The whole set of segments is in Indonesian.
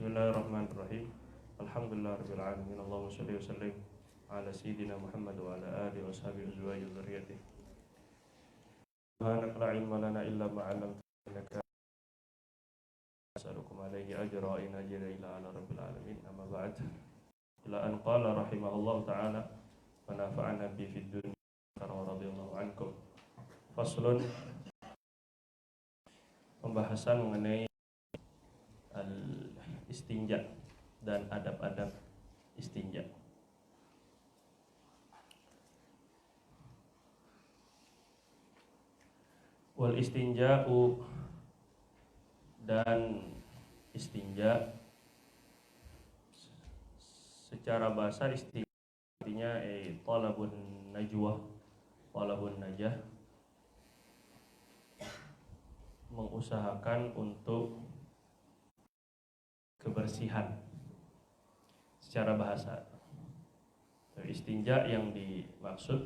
Bismillahirrahmanirrahim. Alhamdulillahirabbil alamin. Allahumma shalli wa sallim ala sayyidina Muhammad wa ala alihi wa sahbihi azwaji wa dzurriyyatihi. Subhanaka la ilma lana illa ma 'allamtana innaka as'alukum alaihi ajra in ajra illa ala rabbil alamin. Amma ba'd. Ila an qala rahimahullahu ta'ala wa nafa'ana bi fid dunya wa radhiyallahu ankum. Faslun, pembahasan mengenai al-istinja dan adab-adab istinja. Wal istinja'u, dan istinja secara bahasa istinja artinya talabun najwa, talabun najah, mengusahakan untuk kebersihan secara bahasa. Istinja yang dimaksud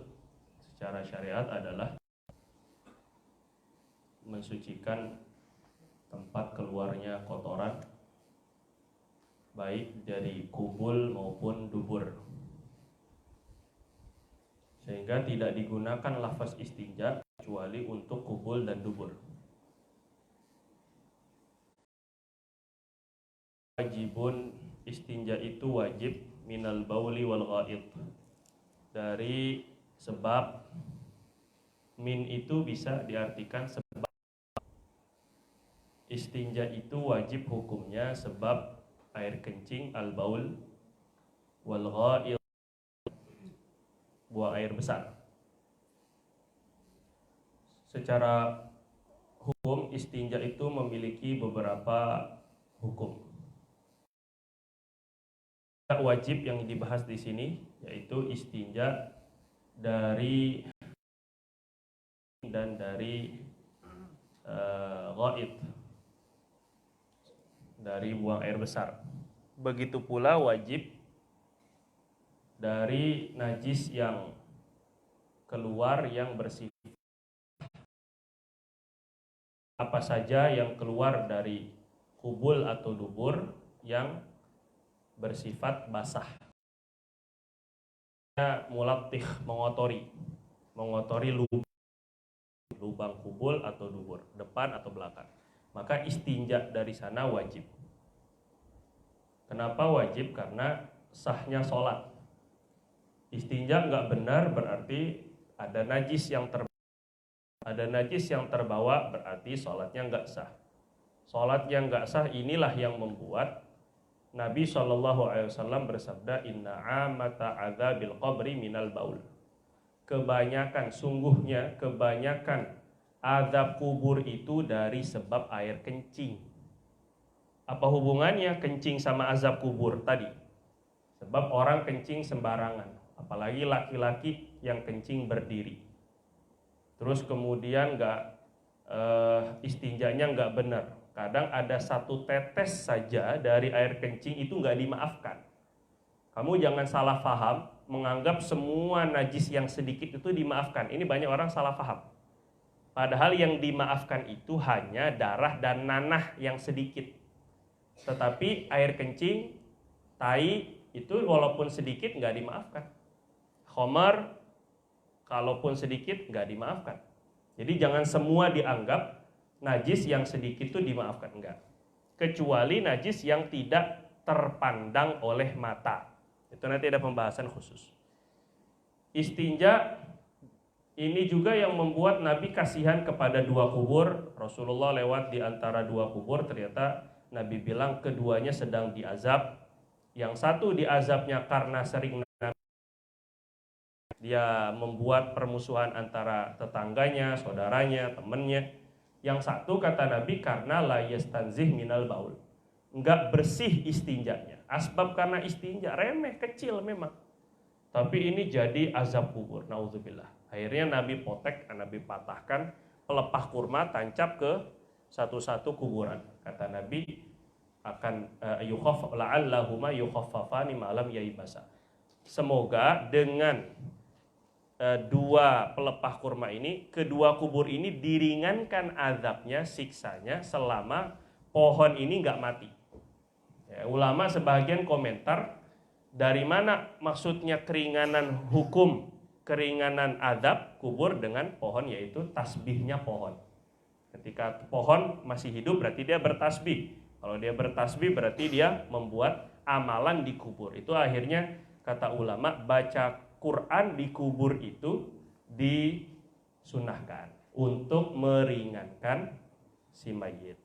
secara syariat adalah mensucikan tempat keluarnya kotoran baik dari kubul maupun dubur, sehingga tidak digunakan lafaz istinja kecuali untuk kubul dan dubur. Wajibun, istinja itu wajib minal bauli wal ghaid, dari sebab. Min itu bisa diartikan sebab. Istinja itu wajib hukumnya sebab air kencing, al baul, wal ghaid, buang air besar. Secara hukum istinja itu memiliki beberapa hukum. Wajib yang dibahas di sini yaitu istinja dari dan dari ghaid, dari buang air besar. Begitu pula wajib dari najis yang keluar yang bersifat, apa saja yang keluar dari kubul atau dubur yang bersifat basah. Mulatih, mengotori lubang kubul atau dubur, depan atau belakang. Maka istinja dari sana wajib. Kenapa wajib? Karena sahnya sholat. Istinja nggak benar berarti ada najis yang terbawa, berarti sholatnya nggak sah. Sholat yang nggak sah inilah yang membuat Nabi SAW bersabda, Inna amata adzabil qabri minal baul. Sungguhnya kebanyakan azab kubur itu dari sebab air kencing. Apa hubungannya kencing sama azab kubur tadi? Sebab orang kencing sembarangan, apalagi laki-laki yang kencing berdiri. Terus kemudian istinjanya nggak benar. Kadang ada satu tetes saja dari air kencing itu nggak dimaafkan. Kamu jangan salah paham, menganggap semua najis yang sedikit itu dimaafkan. Ini banyak orang salah paham. Padahal yang dimaafkan itu hanya darah dan nanah yang sedikit. Tetapi air kencing, tai, itu walaupun sedikit nggak dimaafkan. Khamar, kalaupun sedikit nggak dimaafkan. Jadi jangan semua dianggap najis yang sedikit itu dimaafkan, enggak. Kecuali najis yang tidak terpandang oleh mata. Itu nanti ada pembahasan khusus. Istinja ini juga yang membuat Nabi kasihan kepada dua kubur. Rasulullah lewat di antara dua kubur, ternyata Nabi bilang keduanya sedang diazab. Yang satu diazabnya karena sering dia membuat permusuhan antara tetangganya, saudaranya, temannya. Yang satu kata Nabi karena la yastanzih minal baul, enggak bersih istinjanya. Asbab karena istinja remeh, kecil memang, tapi ini jadi azab kubur, naudzubillah. Akhirnya Nabi potek, Nabi patahkan pelepah kurma, tancap ke satu-satu kuburan. Kata Nabi akan la'allahuma yukhaffafani ma'lam yaibasa. Semoga dengan dua pelepah kurma ini, kedua kubur ini diringankan azabnya, siksanya selama pohon ini nggak mati. Ya, ulama sebagian komentar, dari mana maksudnya keringanan hukum, keringanan adab kubur dengan pohon, yaitu tasbihnya pohon. Ketika pohon masih hidup berarti dia bertasbih. Kalau dia bertasbih berarti dia membuat amalan di kubur. Itu akhirnya kata ulama, baca Quran di kubur itu disunahkan untuk meringankan si mayit.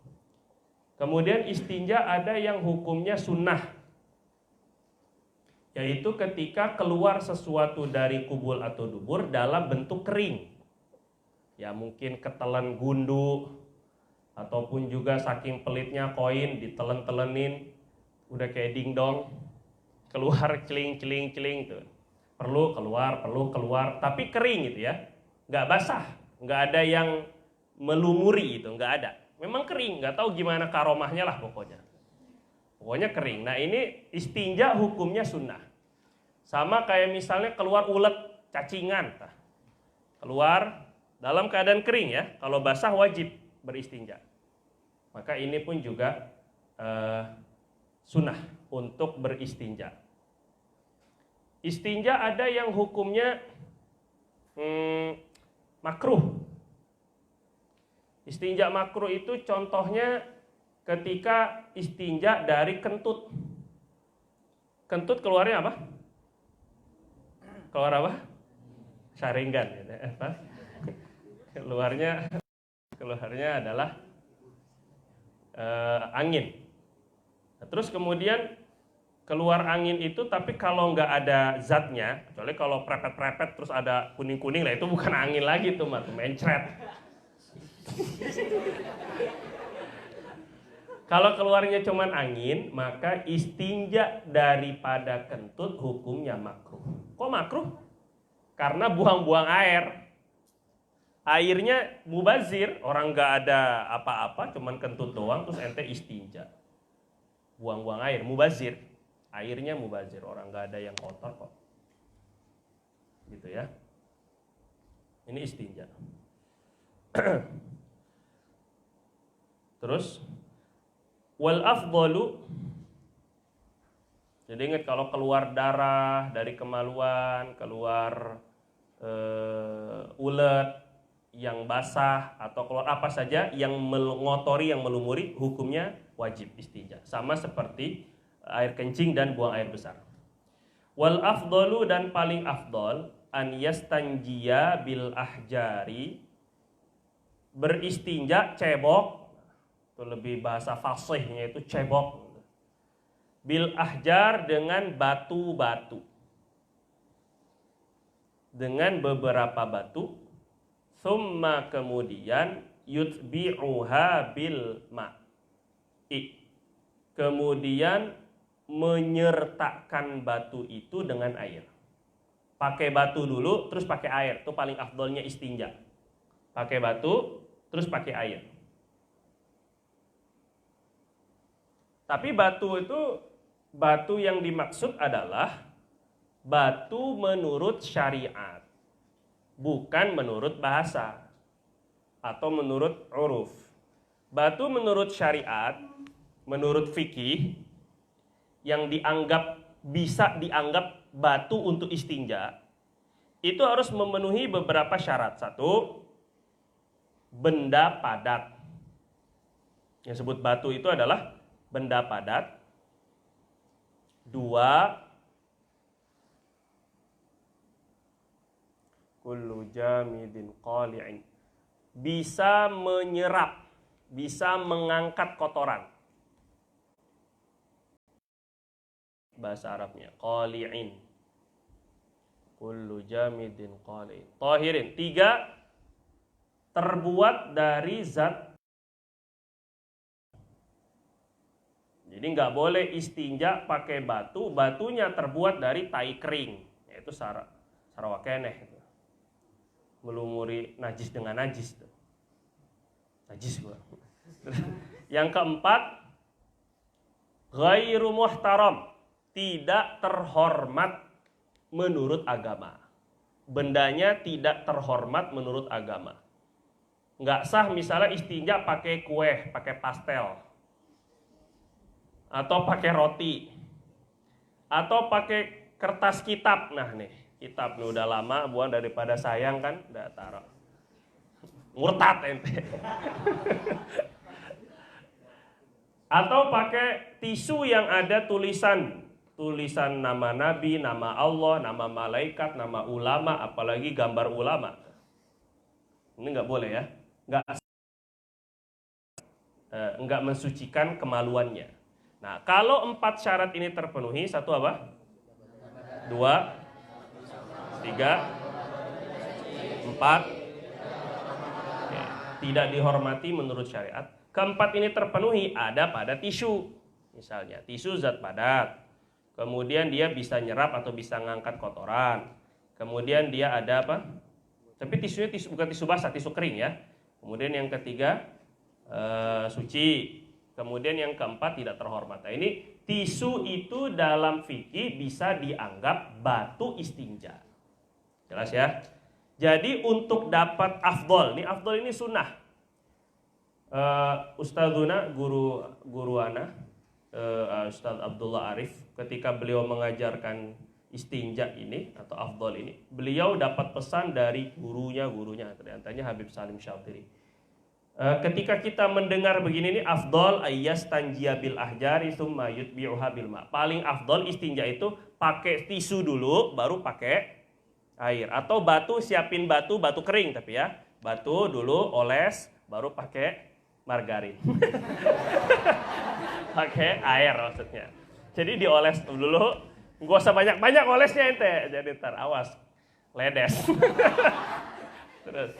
Kemudian istinja ada yang hukumnya sunnah, yaitu ketika keluar sesuatu dari kubur atau dubur dalam bentuk kering. Ya mungkin ketelan gundu, ataupun juga saking pelitnya koin ditelen-telenin, udah kayak dingdong, keluar celing tuh. Perlu keluar, tapi kering gitu ya, nggak basah, nggak ada yang melumuri itu, nggak ada. Memang kering, nggak tahu gimana karomahnya lah pokoknya. Pokoknya kering. Nah ini istinja hukumnya sunnah. Sama kayak misalnya keluar ulet cacingan, keluar dalam keadaan kering ya. Kalau basah wajib beristinja. Maka ini pun juga sunnah untuk beristinja. Istinja ada yang hukumnya makruh. Istinja makruh itu contohnya ketika istinja dari kentut. Kentut keluarnya apa? Keluar apa? Saringan. Keluarnya adalah angin. Nah, terus kemudian keluar angin itu, tapi kalau nggak ada zatnya, kecuali kalau prepet-prepet terus ada kuning-kuning lah, itu bukan angin lagi tuh, mencret. Kalau keluarnya cuman angin, maka istinja daripada kentut hukumnya makruh. Kok makruh? Karena buang-buang air. Airnya mubazir, orang nggak ada apa-apa, cuman kentut doang, terus ente istinja. Buang-buang air, mubazir. Airnya mubazir, orang nggak ada yang kotor kok. Gitu ya. Ini istinja. Terus wal afdalu, jadi ingat kalau keluar darah dari kemaluan, keluar ulet yang basah, atau keluar apa saja yang mengotori, yang melumuri, hukumnya wajib istinja. Sama seperti air kencing dan buang air besar. Wal afdalu, dan paling afdol, an yastanjiya bil ahjari, beristinja cebok, itu lebih bahasa fasihnya itu cebok, bil ahjar, dengan batu-batu, dengan beberapa batu, summa kemudian yutbi'uha bil ma'i, kemudian menyertakan batu itu dengan air. Pakai batu dulu terus pakai air, itu paling afdolnya istinja. Pakai batu terus pakai air. Tapi batu itu, batu yang dimaksud adalah batu menurut syariat, bukan menurut bahasa atau menurut uruf. Batu menurut syariat, menurut fikih, yang dianggap bisa dianggap batu untuk istinja, itu harus memenuhi beberapa syarat. Satu, benda padat. Yang disebut batu itu adalah benda padat. Dua, kullu jamidin qali'in, bisa menyerap, bisa mengangkat kotoran. Bahasa Arabnya qali'in, kullu jamidin qali'in. Tahirin. Tiga, terbuat dari zat. Jadi nggak boleh istinja pakai batu, batunya terbuat dari tai kering, yaitu sarawakeneh, melumuri najis dengan najis. Najis gua. Yang keempat, ghairu muhtaram, tidak terhormat menurut agama. Bendanya tidak terhormat menurut agama. Nggak sah misalnya istinja pakai kue, pakai pastel. atau pakai roti, atau pakai kertas kitab. Nah nih, kitab nih udah lama, buang daripada sayang kan, udah taruh. Murtad ente. Atau pakai tisu yang ada tulisan nama nabi, nama Allah, nama malaikat, nama ulama, apalagi gambar ulama. Ini nggak boleh ya, nggak mensucikan kemaluannya. Nah, kalau 4 syarat ini terpenuhi, 1 apa? 2, 3, 4, tidak dihormati menurut syariat. Keempat ini terpenuhi ada pada tisu. Misalnya, tisu zat padat. Kemudian dia bisa nyerap atau bisa ngangkat kotoran. Kemudian dia ada apa? Tapi tisunya bukan tisu basah, tisu kering ya. Kemudian yang ketiga, suci. Kemudian yang keempat, tidak terhormat. Nah, ini tisu itu dalam fikih bisa dianggap batu istinja. Jelas ya? Jadi untuk dapat afdol, ini afdol ini sunnah. Ustadzuna, guru ana, Ustadz Abdullah Arif, ketika beliau mengajarkan istinja ini atau afdol ini, beliau dapat pesan dari gurunya, antaranya Habib Salim Syatiri. Ketika kita mendengar begini nih, afdol ayyastanjiya bil ahjari tsumma yutbi'uha bil ma. Paling afdol istinja itu pakai tisu dulu, baru pakai air. Atau batu, siapin batu kering tapi ya. Batu dulu oles, baru pakai margarin. Pakai air maksudnya. Jadi dioles dulu, nggak usah banyak-banyak olesnya ente. Jadi ntar awas, ledes. Terus,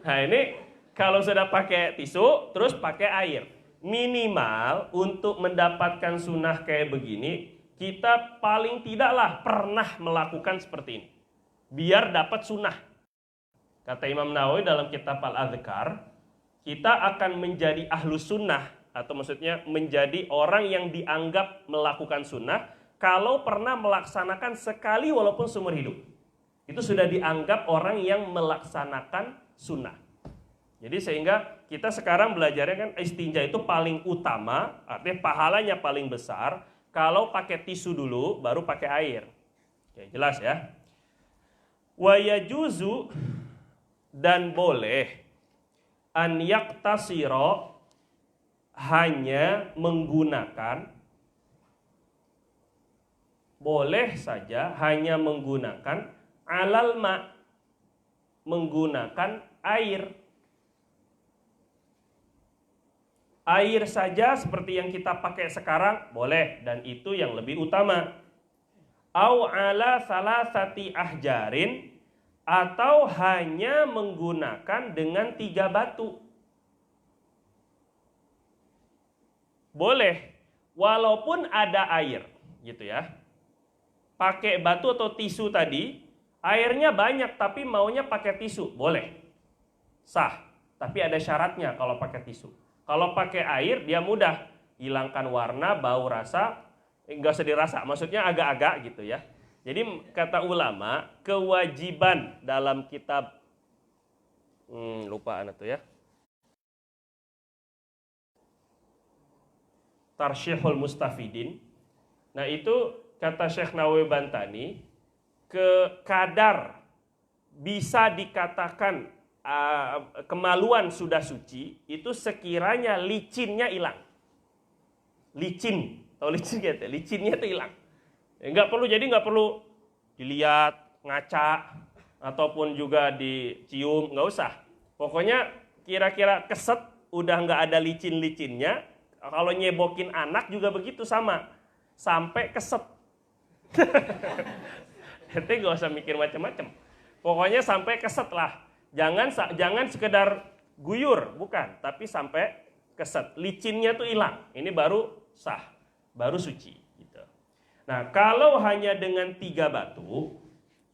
nah ini kalau sudah pakai tisu, terus pakai air. Minimal untuk mendapatkan sunnah kayak begini, kita paling tidaklah pernah melakukan seperti ini. Biar dapat sunnah. Kata Imam Nawawi dalam kitab Al-Adhkar, kita akan menjadi ahlus sunnah, atau maksudnya menjadi orang yang dianggap melakukan sunnah kalau pernah melaksanakan sekali walaupun seumur hidup. Itu sudah dianggap orang yang melaksanakan sunnah. Jadi sehingga kita sekarang belajarnya kan istinja itu paling utama, artinya pahalanya paling besar kalau pakai tisu dulu baru pakai air. Oke, jelas ya. Wa yajuzu, dan boleh, an yaktasiro, hanya menggunakan, boleh saja hanya menggunakan alal ma, menggunakan air. Air saja seperti yang kita pakai sekarang boleh, dan itu yang lebih utama. Au ala salasati ahjarin, atau hanya menggunakan dengan 3 batu. Boleh, walaupun ada air, gitu ya. Pakai batu atau tisu tadi, airnya banyak tapi maunya pakai tisu, boleh. Sah, tapi ada syaratnya kalau pakai tisu. Kalau pakai air dia mudah, hilangkan warna, bau, rasa, enggak usah dirasa, maksudnya agak-agak gitu ya. Jadi kata ulama, kewajiban dalam kitab, lupa anak tuh ya, Tarsyihul Mustafidin. Nah itu kata Syekh Nawawi Bantani, kadar bisa dikatakan kemaluan sudah suci itu sekiranya licinnya hilang. Licin, tahu licin gitu? Licinnya itu hilang. Nggak perlu dilihat, ngaca, ataupun juga dicium, nggak usah. Pokoknya kira-kira keset, udah nggak ada licin-licinnya. Kalau nyebokin anak juga begitu sama, sampai keset. Nanti nggak usah mikir macam-macam. Pokoknya sampai keset lah. Jangan sekedar guyur, bukan, tapi sampai keset. Licinnya tuh hilang. Ini baru sah, baru suci. Nah, kalau hanya dengan 3 batu,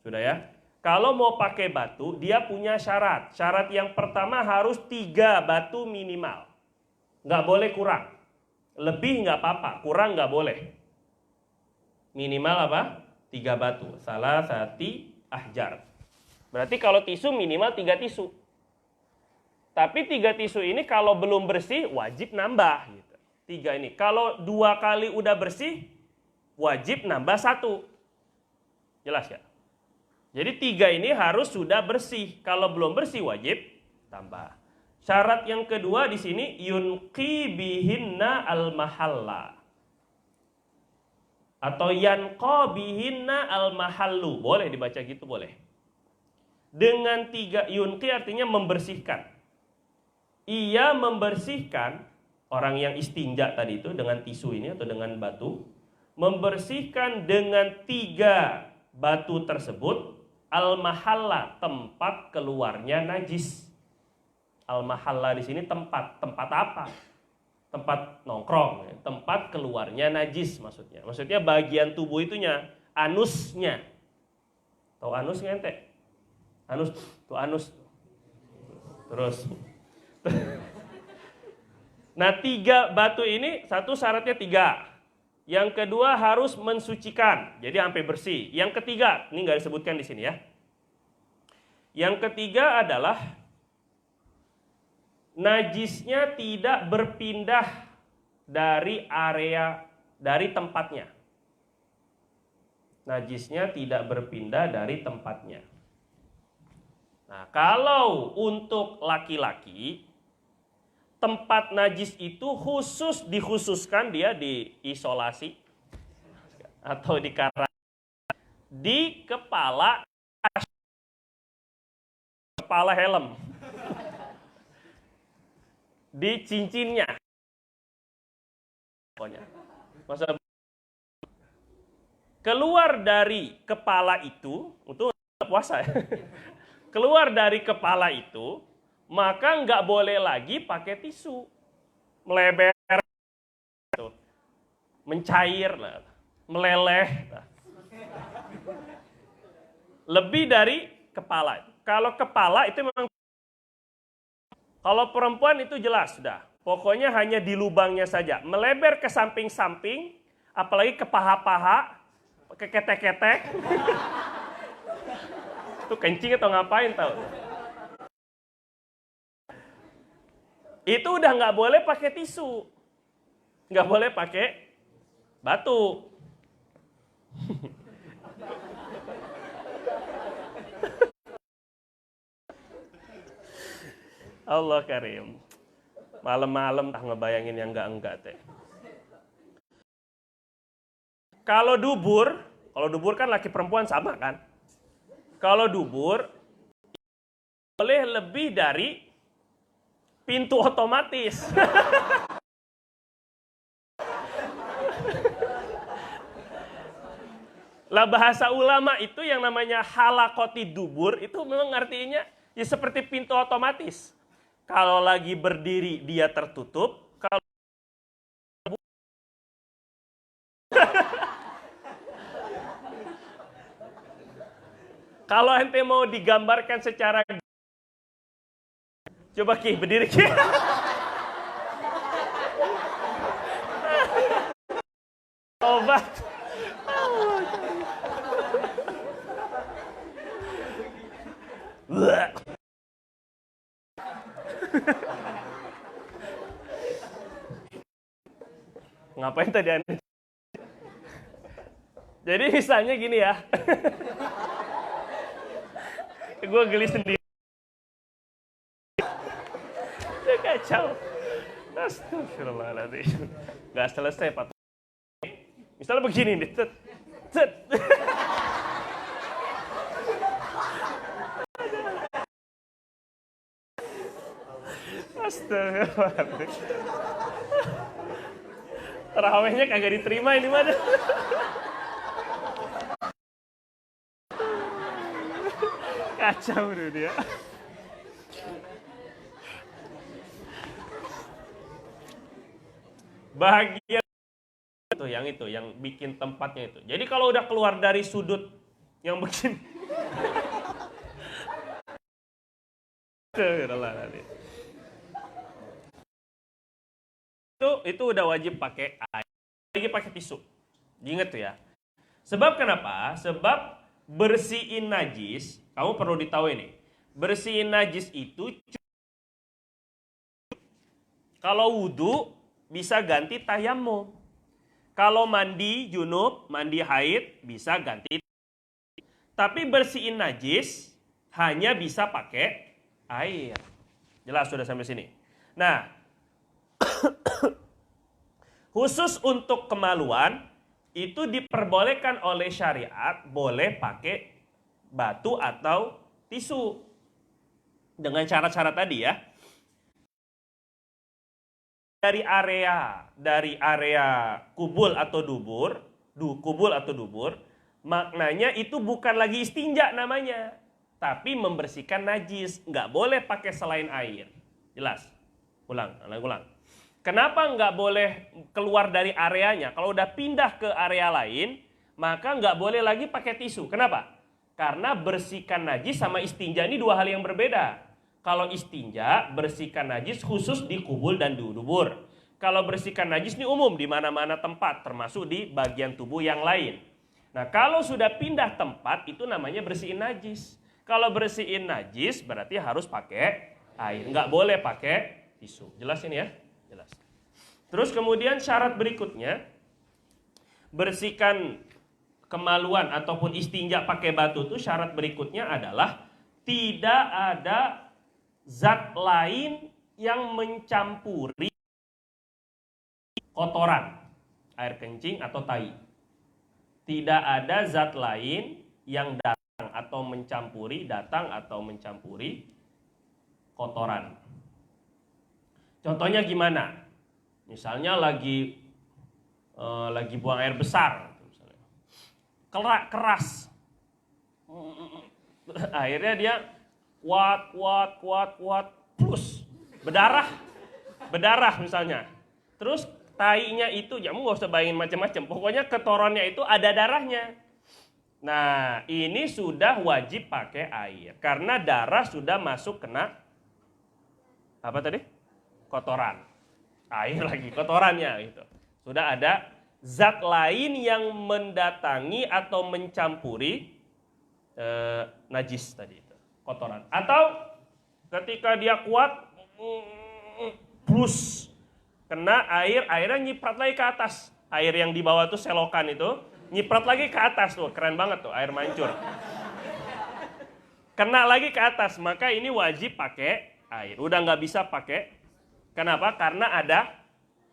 sudah ya. Kalau mau pakai batu, dia punya syarat. Syarat yang pertama harus 3 batu minimal. Nggak boleh kurang. Lebih nggak apa-apa, kurang nggak boleh. Minimal apa? 3 batu. Salasati ahjar. Berarti kalau tisu minimal 3 tisu. Tapi 3 tisu ini kalau belum bersih, wajib nambah. Gitu. 3 ini. Kalau 2 kali udah bersih, wajib nambah 1. Jelas ya? Jadi 3 ini harus sudah bersih. Kalau belum bersih, wajib tambah. Syarat yang kedua di sini, yunqi bihinna al-mahalla. Atau yanqa bihinna al-mahallu. Boleh dibaca gitu, boleh. Dengan 3, yunqi artinya membersihkan. Ia membersihkan, orang yang istinja tadi itu dengan tisu ini atau dengan batu, membersihkan dengan 3 batu tersebut al-mahalla, tempat keluarnya najis. Al-mahalla di sini tempat apa? Tempat nongkrong, tempat keluarnya najis maksudnya. Maksudnya bagian tubuh itunya, anusnya. Tahu anus nggak ente? Anus, tuh anus. Terus. Nah 3 batu ini, satu syaratnya 3. Yang kedua harus mensucikan, jadi sampai bersih. Yang ketiga, ini nggak disebutkan di sini ya. Yang ketiga adalah najisnya tidak berpindah dari area, dari tempatnya. Najisnya tidak berpindah dari tempatnya. Nah, kalau untuk laki-laki, tempat najis itu dikhususkan dia diisolasi atau di kepala helm, di cincinnya, pokoknya. Masa keluar dari kepala itu, untuk puasa ya. Keluar dari kepala itu, maka nggak boleh lagi pakai tisu, melebar, mencair, meleleh, lebih dari kepala. Kalau kepala itu memang, kalau perempuan itu jelas sudah, pokoknya hanya di lubangnya saja, melebar ke samping-samping, apalagi ke paha-paha, ke ketek-ketek, itu kencing atau ngapain tahu? Itu udah nggak boleh pakai tisu, nggak boleh pakai batu. Allah Karim, malam-malam tak ngebayangin yang enggak teh. Kalau dubur kan laki perempuan sama kan? Kalau dubur boleh lebih dari pintu otomatis. Lah bahasa ulama itu yang namanya halakoti dubur itu memang artinya ya seperti pintu otomatis. Kalau lagi berdiri dia tertutup, kalau ente mau digambarkan secara, coba Ki berdiri Ki. Obat. Ngapain tadi Anda? Jadi misalnya gini ya. Gue geli sendiri. Ya kacau. Astagfirullahaladzim. Gak selesai Pak. Misalnya begini nih. Astagfirullahaladzim. Terawihnya kagak diterima ini mana? Kacau deh dia. Bahagia itu yang bikin tempatnya itu. Jadi kalau udah keluar dari sudut yang begini. Itu udah wajib pakai air, lagi pakai tisu. Ingat tuh ya. Sebab kenapa? Sebab bersihin najis, kamu perlu ditahu ini. Bersihin najis itu kalau wudu bisa ganti tayamum. Kalau mandi junub, mandi haid, bisa ganti. Tapi bersihin najis hanya bisa pakai air. Jelas sudah sampai sini. Nah, khusus untuk kemaluan, itu diperbolehkan oleh syariat, boleh pakai batu atau tisu. Dengan cara-cara tadi ya. Dari area kubul atau dubur, maknanya itu bukan lagi istinja namanya, tapi membersihkan najis. Nggak boleh pakai selain air. Jelas? Ulang. Kenapa nggak boleh keluar dari areanya? Kalau udah pindah ke area lain, maka nggak boleh lagi pakai tisu. Kenapa? Karena bersihkan najis sama istinja ini dua hal yang berbeda. Kalau istinja, bersihkan najis khusus di kubul dan di dubur. Kalau bersihkan najis ini umum di mana-mana tempat, termasuk di bagian tubuh yang lain. Nah, kalau sudah pindah tempat, itu namanya bersihin najis. Kalau bersihin najis, berarti harus pakai air. Nggak boleh pakai tisu. Jelas ini ya? Jelas. Terus kemudian syarat berikutnya, bersihkan kemaluan ataupun istinja pakai batu itu syarat berikutnya adalah tidak ada zat lain yang mencampuri kotoran, air kencing atau tai. Tidak ada zat lain yang datang atau mencampuri kotoran. Contohnya gimana? Misalnya lagi buang air besar, keras, akhirnya dia kuat, plus berdarah misalnya. Terus tainya itu, kamu nggak usah bayangin macam-macam. Pokoknya ketoronnya itu ada darahnya. Nah, ini sudah wajib pakai air karena darah sudah masuk kena apa tadi? Kotoran. Air lagi kotorannya itu. Sudah ada zat lain yang mendatangi atau mencampuri najis tadi itu, kotoran. Atau ketika dia kuat plus kena airnya nyiprat lagi ke atas. Air yang di bawah tuh selokan itu nyiprat lagi ke atas tuh, keren banget tuh air mancur. Kena lagi ke atas, maka ini wajib pakai air. Udah nggak bisa pakai. Kenapa? Karena ada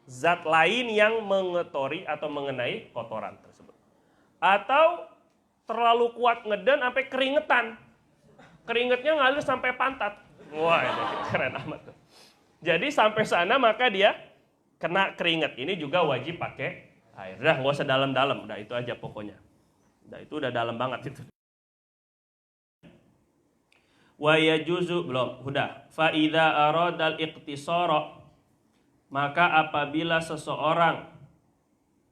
zat lain yang mengetori atau mengenai kotoran tersebut. Atau terlalu kuat ngeden sampai keringetan. Keringetnya ngalir sampai pantat. Wah, itu keren amat tuh. Jadi sampai sana maka dia kena keringet. Ini juga wajib pakai air. Udah nggak usah dalam-dalam. Udah itu aja pokoknya. Udah itu udah dalam banget itu. Wa yajuzu belum. Udah. Fa idza aradal iqtisara, maka apabila seseorang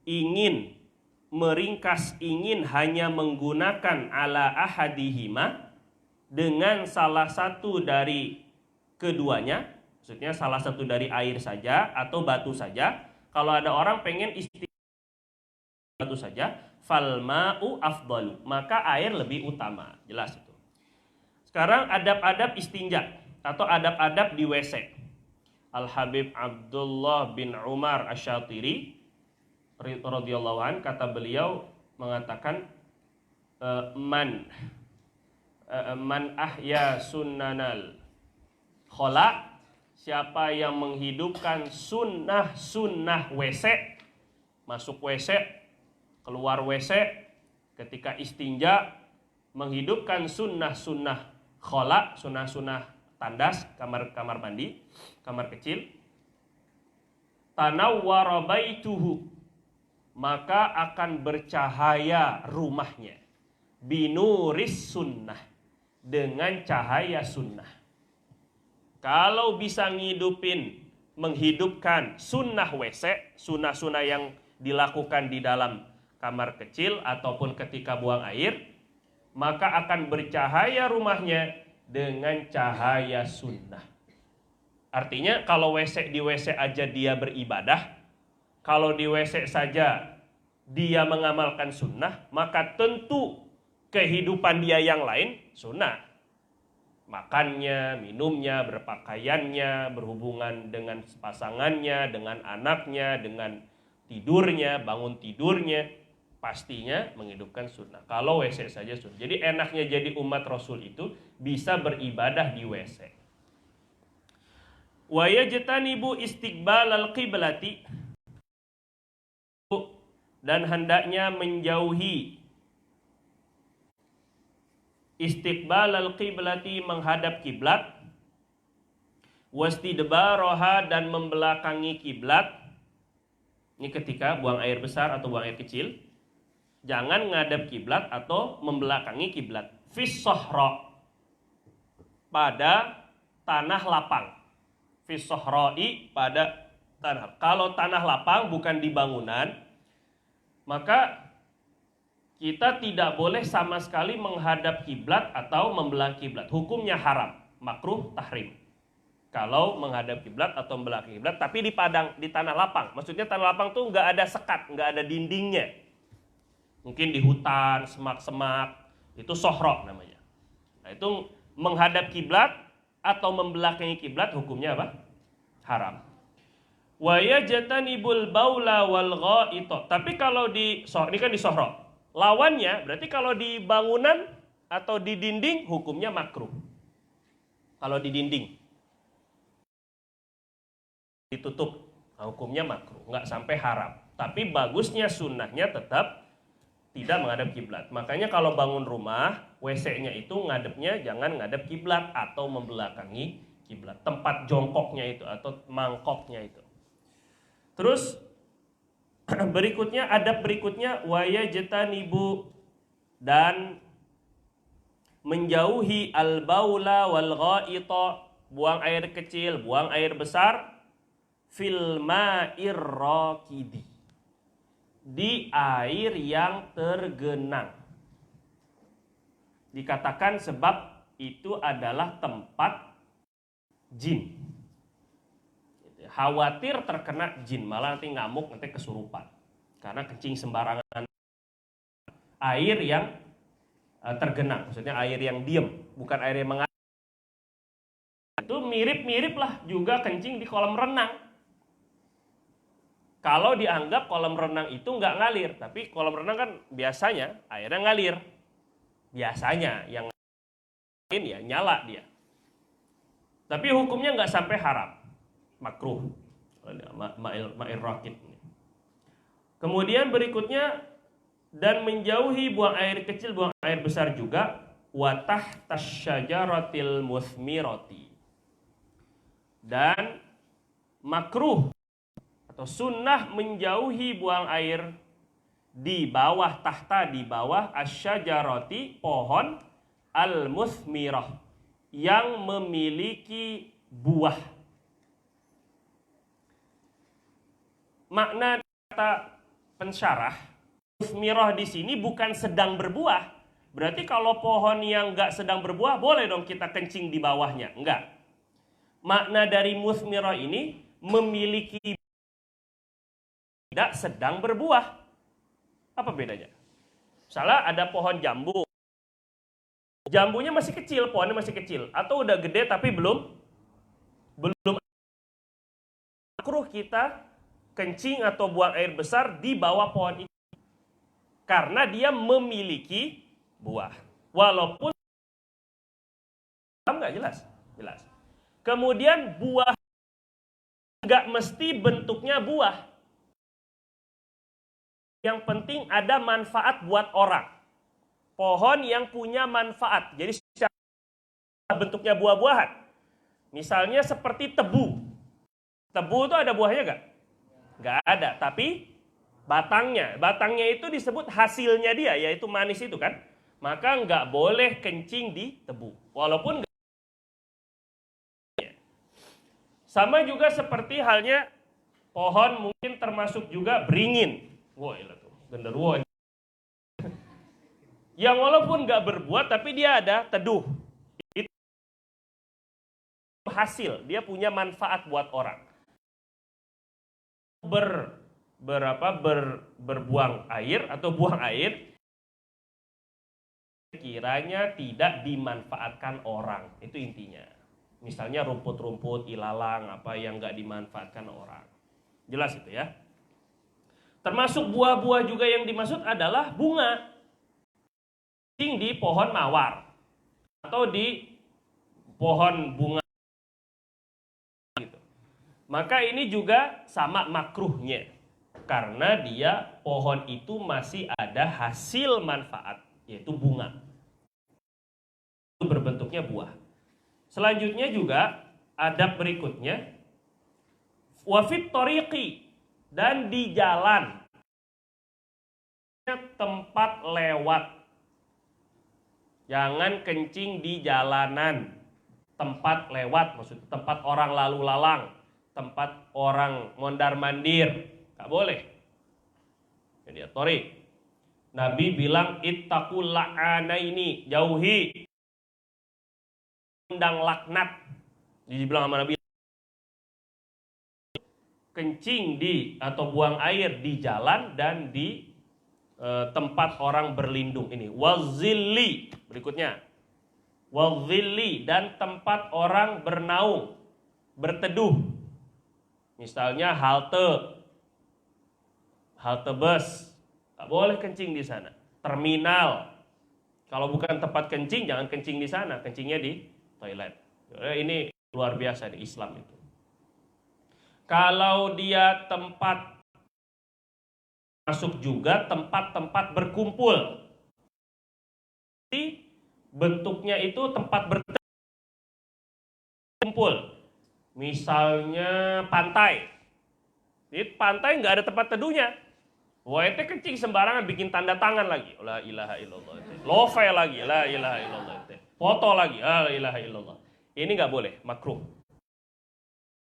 ingin meringkas, ingin hanya menggunakan ala ahadihima dengan salah satu dari keduanya, maksudnya salah satu dari air saja atau batu saja. Kalau ada orang pengen batu saja, fal ma'u afdalu, maka air lebih utama. Jelas itu. Sekarang adab-adab istinja atau adab-adab di WC. Al-Habib Abdullah bin Umar Asy-Syatiri radhiyallahu an, kata beliau mengatakan man ahya sunnanal khola, siapa yang menghidupkan sunnah WC, masuk WC, keluar WC, ketika istinja, menghidupkan sunnah khola, sunnah tandas, kamar mandi, kamar kecil, tanawwara baituhu, maka akan bercahaya rumahnya, binuris sunnah, dengan cahaya sunnah. Kalau bisa menghidupkan sunnah WC, sunnah yang dilakukan di dalam kamar kecil ataupun ketika buang air, maka akan bercahaya rumahnya dengan cahaya sunnah. Artinya kalau di WC aja dia beribadah, kalau di WC saja dia mengamalkan sunnah, maka tentu kehidupan dia yang lain sunnah. makannya, minumnya, berpakaiannya, berhubungan dengan pasangannya, dengan anaknya, dengan tidurnya, bangun tidurnya, pastinya menghidupkan sunnah. Kalau WC saja sunnah. Jadi enaknya jadi umat Rasul itu bisa beribadah di WC. Wa yajtanibu istiqbalal qiblati, dan hendaknya menjauhi istiqbalal qiblati, menghadap kiblat, wastidbaraha, dan membelakangi kiblat. Ini ketika buang air besar atau buang air kecil, jangan ngadap kiblat atau membelakangi kiblat. Fis sahra, pada tanah lapang. Fis sahra'i, pada tanah. Kalau tanah lapang bukan di bangunan, maka kita tidak boleh sama sekali menghadap kiblat atau membelah kiblat. Hukumnya haram, makruh, tahrim. Kalau menghadap kiblat atau membelakangi kiblat, tapi di tanah lapang. Maksudnya tanah lapang tuh nggak ada sekat, nggak ada dindingnya. Mungkin di hutan, semak-semak, itu sohro namanya. Nah, itu menghadap kiblat atau membelakangi kiblat, hukumnya apa? Haram. Wa yajtanibul baula wal ghaita. Tapi kalau ini kan di sohro. Lawannya berarti kalau di bangunan atau di dinding, hukumnya makruh. Kalau di dinding ditutup, hukumnya makruh, nggak sampai haram. Tapi bagusnya sunnahnya tetap tidak menghadap kiblat. Makanya kalau bangun rumah, WC-nya itu ngadepnya jangan ngadep kiblat atau membelakangi kiblat. Tempat jongkoknya itu atau mangkoknya itu. Terus adab berikutnya wa yajtanibu, dan menjauhi al-baula wal ghaita, buang air kecil, buang air besar, fil ma'ir raqidi, di air yang tergenang. Dikatakan sebab itu adalah tempat jin. Khawatir terkena jin, malah nanti ngamuk, nanti kesurupan. Karena kencing sembarangan. Air yang tergenang, maksudnya air yang diem, bukan air yang mengalir. Itu mirip-mirip lah juga kencing di kolam renang. Kalau dianggap kolam renang itu nggak ngalir, tapi kolam renang kan biasanya airnya ngalir. Biasanya yang lain ya nyala dia. Tapi hukumnya nggak sampai haram, makruh. Ma'ir rakid. Kemudian berikutnya, dan menjauhi buang air kecil, buang air besar juga, wa tahtas syajaratil muthmirati. Dan makruh atau sunnah menjauhi buang air di bawah, tahta, di bawah asyajarati, pohon, al-muthmirah, yang memiliki buah. Makna kata pensyarah, muthmirah di sini bukan sedang berbuah. Berarti kalau pohon yang nggak sedang berbuah, boleh dong kita kencing di bawahnya. Enggak. Makna dari muthmirah ini memiliki, tidak sedang berbuah. Apa bedanya? Misalnya ada pohon jambu. Jambunya masih kecil, pohonnya masih kecil. Atau udah gede tapi belum makruh kita kencing atau buang air besar di bawah pohon itu. Karena dia memiliki buah. Walaupun nggak jelas. Jelas. Kemudian buah nggak mesti bentuknya buah. Yang penting ada manfaat buat orang. Pohon yang punya manfaat. Jadi bentuknya buah-buahan. Misalnya seperti tebu. Tebu itu ada buahnya nggak? Nggak ada. Tapi batangnya. Batangnya itu disebut hasilnya dia, yaitu manis itu kan. Maka nggak boleh kencing di tebu. Walaupun nggak. Sama juga seperti halnya pohon mungkin termasuk juga beringin. Wah, itu genderuwo. Yang walaupun nggak berbuah tapi dia ada teduh. Itu hasil, dia punya manfaat buat orang. Berbuang air atau buang air kiranya tidak dimanfaatkan orang. Itu intinya. Misalnya rumput-rumput, ilalang, apa yang nggak dimanfaatkan orang. Jelas itu ya. Termasuk buah-buah juga yang dimaksud adalah bunga. Di pohon mawar atau di pohon bunga gitu. Maka ini juga sama makruhnya. Karena dia pohon itu masih ada hasil manfaat, yaitu bunga. Itu berbentuknya buah. Selanjutnya juga adab berikutnya, wafit toriqi, dan di jalan, tempat lewat. Jangan kencing di jalanan, tempat lewat, maksudnya tempat orang lalu lalang, tempat orang mondar mandir, nggak boleh. Jadi toriq. Nabi bilang ittaqul la'anaini, jauhi undang laknat. Dibilang sama Nabi, kencing di atau buang air di jalan dan di tempat orang berlindung. Ini wazilli, berikutnya wazilli, dan tempat orang bernaung, berteduh. Misalnya halte bus, tak boleh kencing di sana. Terminal, kalau bukan tempat kencing jangan kencing di sana, kencingnya di toilet. Ini luar biasa di Islam itu. Kalau dia tempat, masuk juga tempat-tempat berkumpul. Bentuknya itu tempat berkumpul. Misalnya pantai. Di pantai nggak ada tempat teduhnya. Wah, itu kencing sembarangan, bikin tanda tangan lagi. La ilaha illallah. Love lagi. La ilaha illallah. Foto lagi. La ilaha illallah. Ini nggak boleh, makruh.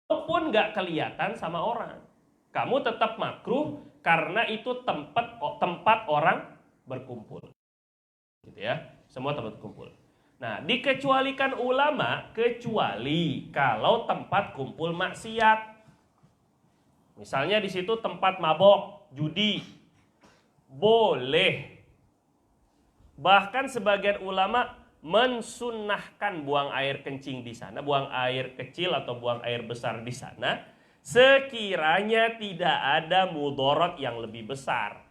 Walaupun nggak kelihatan sama orang, kamu tetap makruh karena itu tempat orang berkumpul. Gitu ya, semua tempat kumpul. Nah, dikecualikan ulama kecuali kalau tempat kumpul maksiat. Misalnya di situ tempat mabok, judi, boleh. Bahkan sebagian ulama mensunnahkan buang air kencing di sana, buang air kecil atau buang air besar di sana, sekiranya tidak ada mudarat yang lebih besar.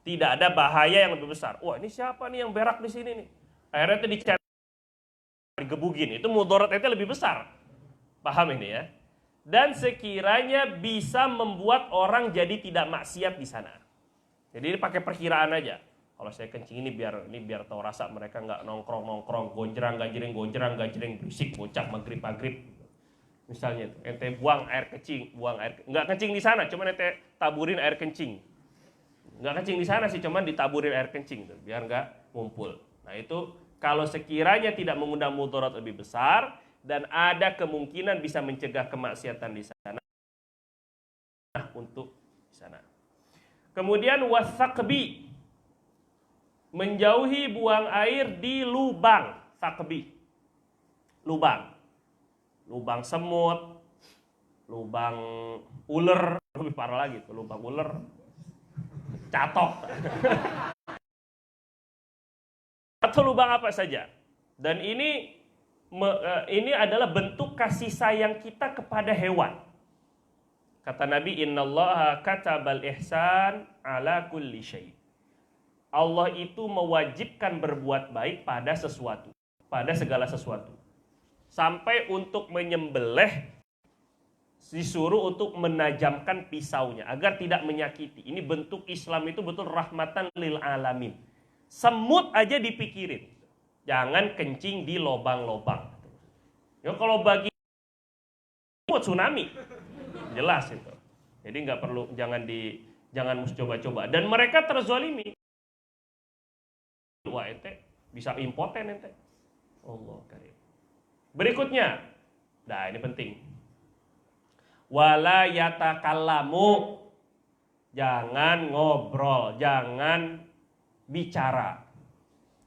Tidak ada bahaya yang lebih besar. Wah, ini siapa nih yang berak di sini nih? Akhirnya itu dicari, digebugin. Itu mudaratnya lebih besar. Paham ini ya? Dan sekiranya bisa membuat orang jadi tidak maksiat di sana. Jadi ini pakai perkiraan aja. Kalau saya kencing ini biar tahu rasa, mereka nggak nongkrong, gonjrang gajreng, berisik, bocah maghrib. Misalnya itu, ente buang air kencing, nggak kencing di sana, cuman ente taburin air kencing. Nggak kencing di sana sih, cuman ditaburin air kencing tuh, biar nggak ngumpul. Nah itu kalau sekiranya tidak mengundang mudarat lebih besar dan ada kemungkinan bisa mencegah kemaksiatan di sana, untuk di sana. Kemudian wasaqbi, menjauhi buang air di lubang, sakbi, lubang semut, lubang ular, lebih parah lagi tuh, lubang ular, catok, atau lubang apa saja. Dan ini adalah bentuk kasih sayang kita kepada hewan. Kata Nabi, innallaha katabal ihsan ala kulli syai'. Allah itu mewajibkan berbuat baik pada sesuatu, pada segala sesuatu. Sampai untuk menyembelih disuruh untuk menajamkan pisaunya agar tidak menyakiti. Ini bentuk Islam itu betul rahmatan lil alamin. Semut aja dipikirin. Jangan kencing di lobang-lobang. Ya kalau bagi tsunami, jelas itu. Jadi nggak perlu, jangan mesti coba-coba. Dan mereka terzalimi. Wah, ente bisa impoten ente. Allah karim. Berikutnya, nah ini penting. Wala yatakallamu, jangan ngobrol, jangan bicara.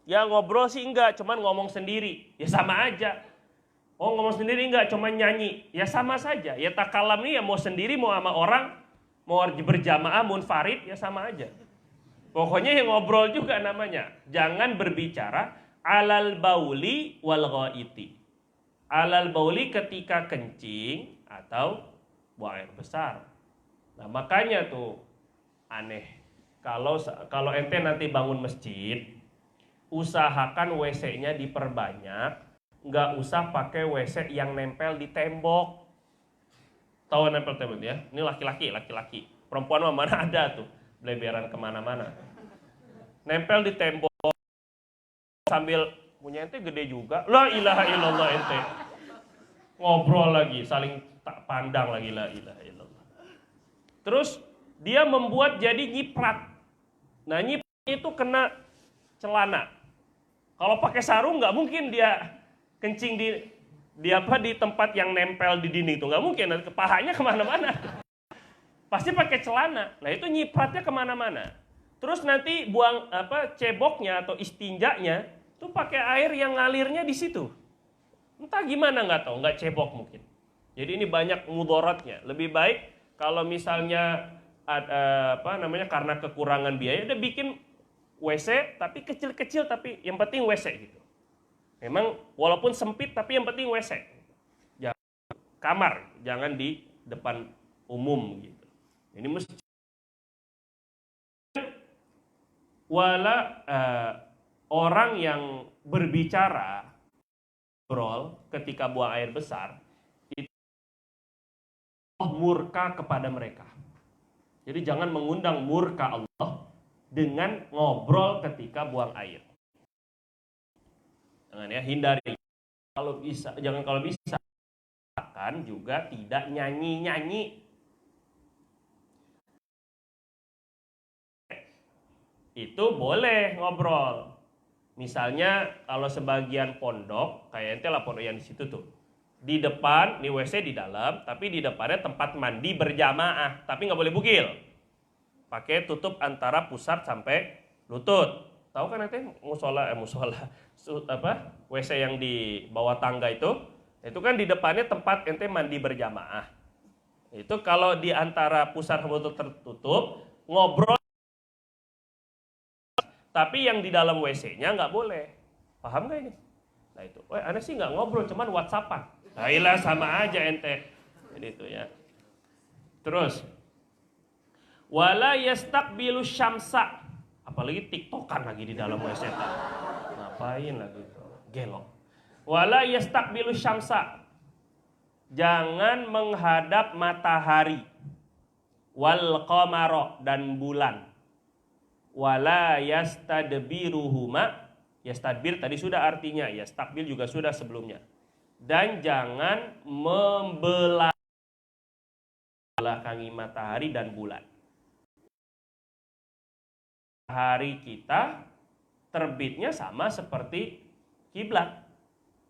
Ya ngobrol sih enggak, cuman ngomong sendiri, ya sama aja. Oh ngomong sendiri enggak, cuman nyanyi, ya sama saja. Ya takalam ini ya mau sendiri, mau sama orang, mau berjamaah, munfarid, ya sama aja. Pokoknya yang ngobrol juga namanya. Jangan berbicara alal bauli wal ghaiti. Alal bauli ketika kencing atau buang air besar. Nah, makanya tuh aneh. Kalau ente nanti bangun masjid, usahakan WC-nya diperbanyak, nggak usah pakai WC yang nempel di tembok. Tahu nempel tembok ya? Ini laki-laki. Perempuan mah mana ada tuh, bleberan kemana-mana. Nempel di tembok sambil punya ente gede juga. La ilaha illallah ente. Ngobrol lagi, saling tak pandang lagi, la ilaha illallah. Terus dia membuat jadi nyiprat. Nah, nyiprat itu kena celana. Kalau pakai sarung nggak mungkin dia kencing di tempat yang nempel di dinding itu, nggak mungkin. Pahanya kemana-mana. Pasti pakai celana. Nah, itu nyipratnya kemana-mana. Terus nanti buang ceboknya atau istinjanya itu pakai air yang ngalirnya di situ. Entah gimana nggak tahu, nggak cebok mungkin. Jadi ini banyak mudaratnya. Lebih baik kalau misalnya karena kekurangan biaya udah bikin WC tapi kecil-kecil, tapi yang penting WC gitu. Memang walaupun sempit tapi yang penting WC. Jangan kamar, jangan di depan umum gitu. Ini mesti orang yang berbicara ketika buang air besar itu murka kepada mereka. Jadi jangan mengundang murka Allah dengan ngobrol ketika buang air. Jangan ya, hindari. Kalau bisa kan juga tidak nyanyi-nyanyi. Itu boleh ngobrol. Misalnya kalau sebagian pondok, kayak ente lah pondok yang di situ tuh. Di depan, di WC di dalam, tapi di depannya tempat mandi berjamaah, tapi nggak boleh bugil. Pakai tutup antara pusat sampai lutut. Tahu kan ente musola, WC yang di bawah tangga itu kan di depannya tempat ente mandi berjamaah. Itu kalau di antara pusat sama lutut tertutup, ngobrol. Tapi yang di dalam WC-nya nggak boleh. Paham nggak ini? Nah itu, aneh sih nggak ngobrol, cuman WhatsAppan. Nah sama aja ente. Jadi itu ya. Terus, wala yastaqbilu syamsa. Apalagi tiktokan lagi di dalam WC. Ngapain lagi itu? Gelok. Wala yastaqbilu syamsa. Jangan menghadap matahari. Wal qamara, dan bulan. Wala yastadbiruhuma. Yastadbir tadi sudah artinya, yastakbil juga sudah sebelumnya. Dan jangan membelakangi matahari dan bulan. Hari kita terbitnya sama seperti kiblat.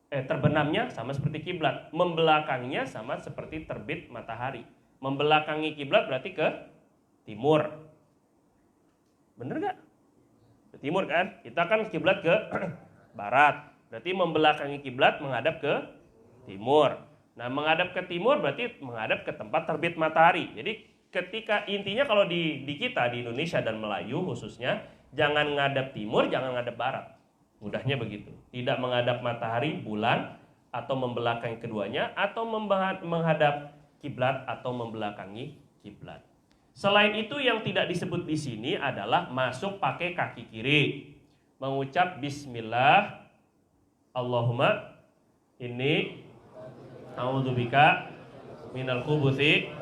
Terbenamnya sama seperti kiblat. Membelakanginya sama seperti terbit matahari. Membelakangi kiblat berarti ke timur. Bener gak? Ke timur kan? Kita kan kiblat ke barat. Berarti membelakangi kiblat menghadap ke timur. Nah, menghadap ke timur berarti menghadap ke tempat terbit matahari. Jadi ketika intinya kalau di kita di Indonesia dan Melayu khususnya, jangan ngadap timur, jangan ngadap barat. Mudahnya begitu. Tidak menghadap matahari, bulan, atau membelakangi keduanya, atau menghadap kiblat atau membelakangi kiblat. Selain itu yang tidak disebut di sini adalah masuk pakai kaki kiri. Mengucap bismillah, Allahumma inni a'udzubika minal khubuthi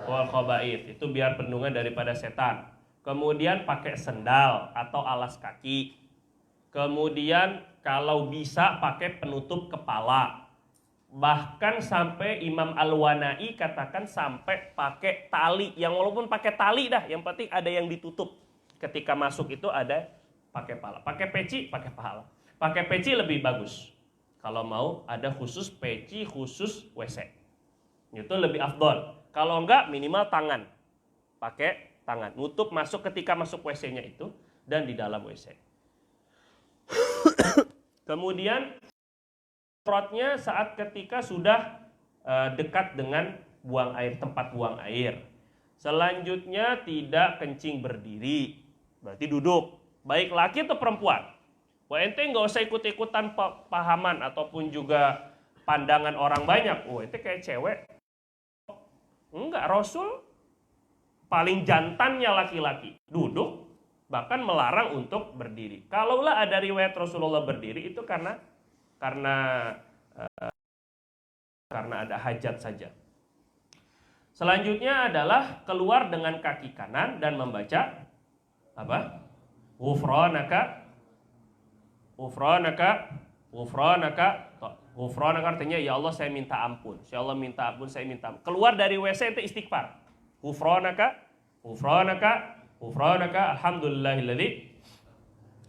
wal khaba'ith. Itu biar perlindungan daripada setan. Kemudian pakai sendal atau alas kaki. Kemudian kalau bisa pakai penutup kepala. Bahkan sampai Imam Al-Wanai katakan sampai pakai tali, yang walaupun pakai tali dah, yang penting ada yang ditutup. Ketika masuk itu ada pakai pala. Pakai peci, pakai pahala. Pakai peci lebih bagus. Kalau mau ada khusus peci, khusus WC. Itu lebih afdol. Kalau enggak minimal tangan. Pakai tangan. Nutup masuk ketika masuk WC-nya itu dan di dalam WC. Kemudian semprotnya saat ketika sudah dekat dengan buang air, tempat buang air. Selanjutnya tidak kencing berdiri. berarti duduk. Baik laki atau perempuan. Wah, ente nggak usah ikut-ikutan pahaman ataupun juga pandangan orang banyak. Oh, ente kayak cewek. Enggak, Rasul paling jantannya laki-laki. Duduk, bahkan melarang untuk berdiri. Kalaulah ada riwayat Rasulullah berdiri itu karena ada hajat saja. Selanjutnya adalah keluar dengan kaki kanan dan membaca apa? Ghufranaka, ghufranaka, ghufranaka. Ghufranaka artinya ya Allah saya minta ampun. Ya Allah minta ampun, saya minta ampun. Keluar dari WC itu istighfar. Ghufranaka, ghufranaka, ghufranaka, alhamdulillahilladzi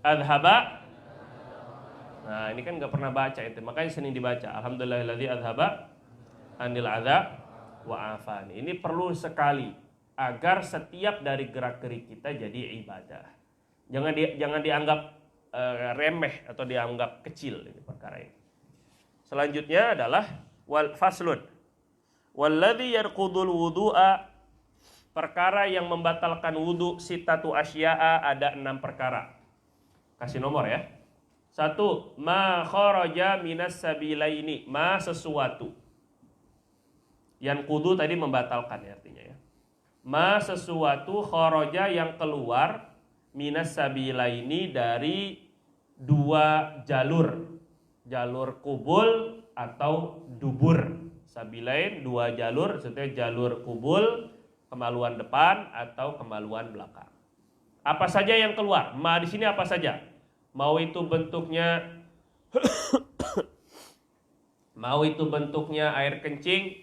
adhaba. Nah, ini kan nggak pernah baca itu, makanya sering dibaca. Alhamdulillahilladzi adhaba anil adza wa afani. Ini perlu sekali agar setiap dari gerak-gerik kita jadi ibadah. Jangan dianggap remeh atau dianggap kecil ini perkara ini. Selanjutnya adalah wal faslun. Walladzi yarqudul wudu'a, perkara yang membatalkan wudu sitatu asya'a, ada 6 perkara. Kasih nomor ya. 1, ma kharaja minas sabilaini, ma sesuatu. Yang kudu tadi membatalkan ya, artinya ya. Ma sesuatu kharaja yang keluar minas sabilaini dari 2 jalur. Jalur kubul atau dubur. Sabilain 2 jalur, maksudnya jalur kubul, kemaluan depan atau kemaluan belakang. Apa saja yang keluar? Ma di sini apa saja? Mau itu bentuknya air kencing,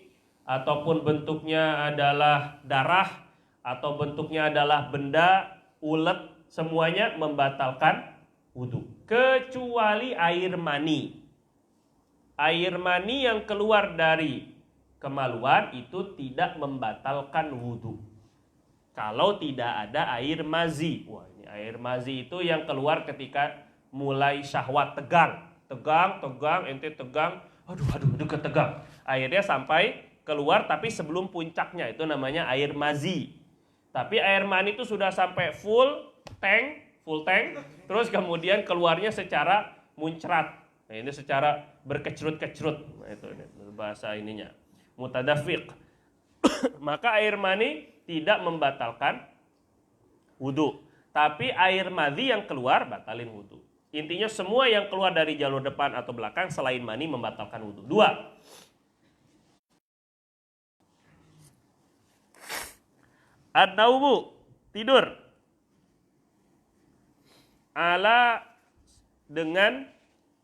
ataupun bentuknya adalah darah, atau bentuknya adalah benda, ulet, semuanya membatalkan wudu. Kecuali air mani. Air mani yang keluar dari kemaluan itu tidak membatalkan wudu. Kalau tidak ada air mazi. Wah, ini air mazi itu yang keluar ketika mulai syahwat tegang, ente tegang, aduh tegang. Airnya sampai keluar tapi sebelum puncaknya, itu namanya air mazi. Tapi air mani itu sudah sampai full tank, terus kemudian keluarnya secara muncrat. Nah, ini secara berkecrut-kecrut. Nah, itu bahasa ininya. Mutadafiq. Maka air mani tidak membatalkan wudu. Tapi air madhi yang keluar batalin wudu. Intinya semua yang keluar dari jalur depan atau belakang selain mani membatalkan wudu. 2. Ad-naumu, tidur. Ala dengan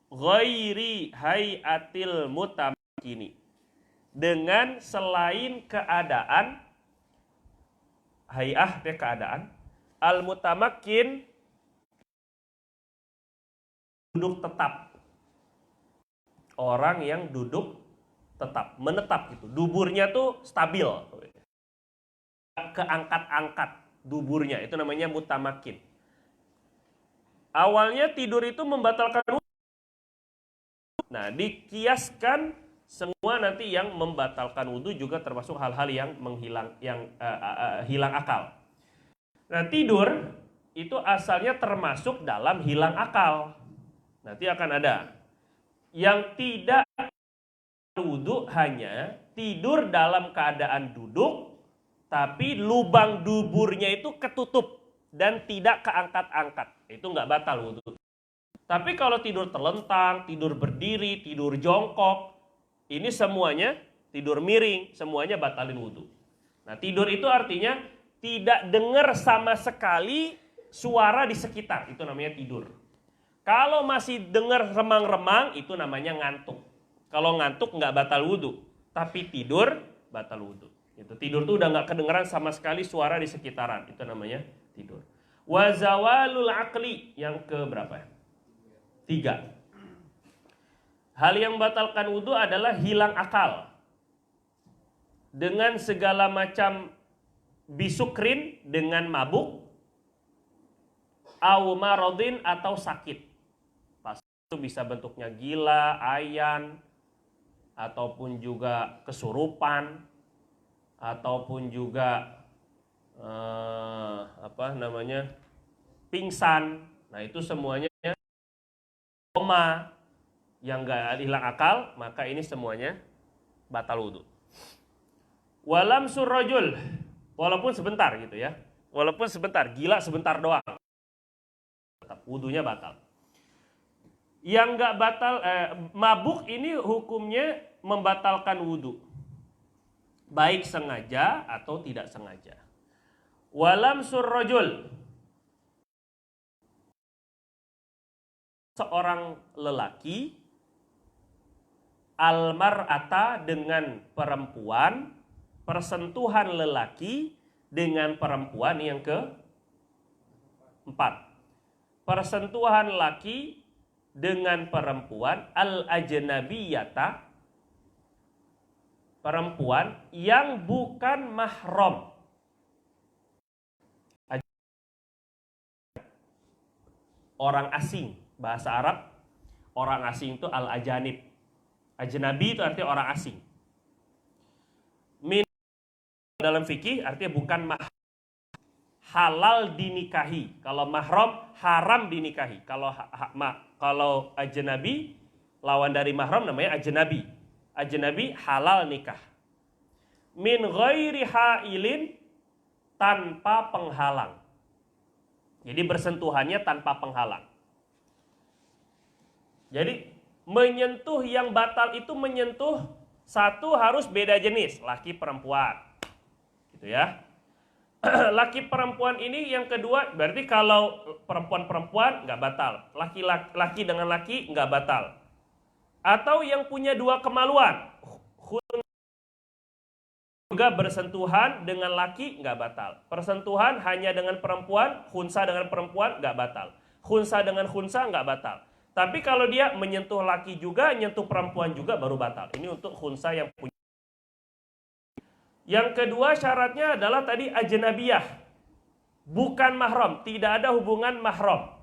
ghairi hayatil mutamakkini, dengan selain keadaan hayah keadaan al mutamakkin, duduk tetap. Orang yang duduk tetap, menetap gitu. Duburnya tuh stabil. Keangkat-angkat duburnya, itu namanya mutamakkin. Awalnya tidur itu membatalkan wudu. Nah, dikiaskan semua nanti yang membatalkan wudu juga termasuk hal-hal yang hilang akal. Nah, tidur itu asalnya termasuk dalam hilang akal. Nanti akan ada yang tidak wudu, hanya tidur dalam keadaan duduk tapi lubang duburnya itu ketutup dan tidak keangkat-angkat. Itu nggak batal wudu. Tapi kalau tidur terlentang, tidur berdiri, tidur jongkok, ini semuanya tidur miring, semuanya batalin wudu. Nah, tidur itu artinya tidak dengar sama sekali suara di sekitar, itu namanya tidur. Kalau masih dengar remang-remang, itu namanya ngantuk. Kalau ngantuk nggak batal wudu, tapi tidur batal wudu. Itu tidur tuh udah nggak kedengeran sama sekali suara di sekitaran, itu namanya tidur. Wa zawalul aqli, yang ke berapa? 3. Hal yang membatalkan wudu adalah hilang akal. Dengan segala macam bisukrin, dengan mabuk, au maradin, atau sakit. Pas itu bisa bentuknya gila, ayan, ataupun juga kesurupan, ataupun juga pingsan, nah itu semuanya koma, yang nggak hilang akal, maka ini semuanya batal wudhu. Walam surrojul, walaupun sebentar gitu ya, walaupun sebentar, gila sebentar doang, wudhunya batal. Yang nggak batal, mabuk ini hukumnya membatalkan wudhu, baik sengaja atau tidak sengaja. Walam surrojul, seorang lelaki almar'ata dengan perempuan, persentuhan lelaki dengan perempuan yang keempat. Persentuhan laki dengan perempuan al-ajnabiyata, perempuan yang bukan mahram. Orang asing, bahasa Arab orang asing itu al-ajanib. Ajnabi itu artinya orang asing. Min dalam fikih artinya bukan mahram, halal dinikahi. Kalau mahram haram dinikahi. Kalau ajnabi lawan dari mahram namanya ajnabi. Ajnabi halal nikah. Min ghairi hailin, tanpa penghalang. Jadi bersentuhannya tanpa penghalang. Jadi menyentuh yang batal itu menyentuh satu harus beda jenis, laki perempuan. Gitu ya. Laki perempuan ini yang kedua, berarti kalau perempuan-perempuan nggak batal. Laki dengan laki nggak batal. Atau yang punya dua kemaluan, juga bersentuhan dengan laki nggak batal. Persentuhan hanya dengan perempuan, khunsa dengan perempuan nggak batal. Khunsa dengan khunsa nggak batal. Tapi kalau dia menyentuh laki juga, menyentuh perempuan juga baru batal. Ini untuk khunsa yang punya. Yang kedua syaratnya adalah tadi ajnabiyah, bukan mahram, tidak ada hubungan mahram.